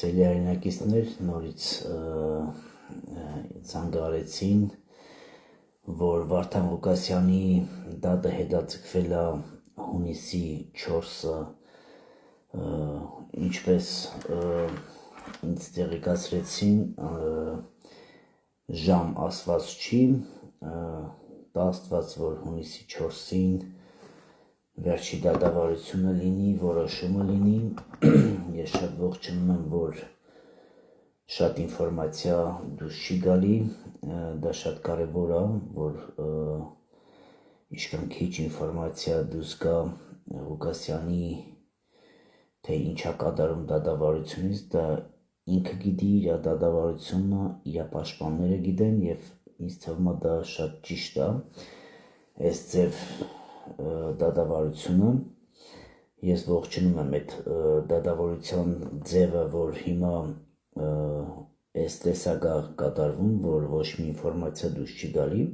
Սիրելի հայրենակիցներ, նորից ցանկացին, որ Վարդան Ղուկասյանի դատը հետաձգվել է հունիսի 4-ը, ինչպես ինձ տեղեկացրեցին, ժամ ասված չի, դա ասված, որ հունիսի 4-ին վերջի դատավարությունը լինի, որոշումը լինի, ես շատ ողջունում եմ, որ շատ ինֆորմացիա դուրս չի գալի, դա շատ կարևոր է, որ ինչքան քիչ ինֆորմացիա դուրս գա Ղուկասյանի, թե ինչ է կատարում դատավարությունից, դա ինքը գիտի, իր դատավարությունը, իր պաշտպանները գիտեն և ինձ թվում է դա շատ ճիշտ է, այս ձև դատավարությունը, ես ողջունում եմ այդ դատավարության ձևը, որ հիմա այս տեսակ է կատարվում, որ ոչ մի ինֆորմացիա դուրս չի գալի,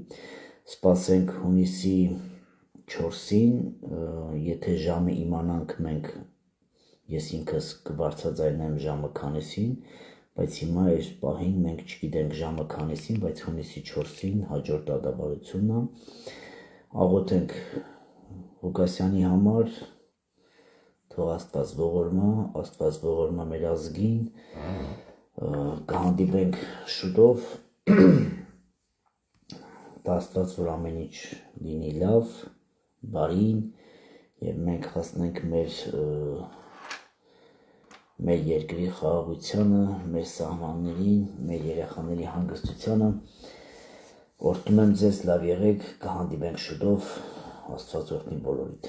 սպասենք հունիսի 4-ին, եթե ժամը իմանանք մենք, ես ինքս կբարձրաձայնեմ ժամը քանիսին, բայց հիմա այս պահին մենք չգիտենք ժամը քանիսին, բայց հունիսի 4-ին հաջորդ դատավարությունն է, աղոթենք Ղուկասյանի համար, թող Աստված ողորմա մեր ազգին, կհանդիպենք շուտով, տա Աստված, որ ամեն ինչ լինի լավ, բարին, և մենք հասնենք մեր երկրի խաղաղությանը, մեր սահմաններին, մեր երեխաների հանգստությանը, օրհնում եմ ձեզ, լավ եղեք, կհանդիպենք շուտով, Աստված օրհնի բոլորիդ։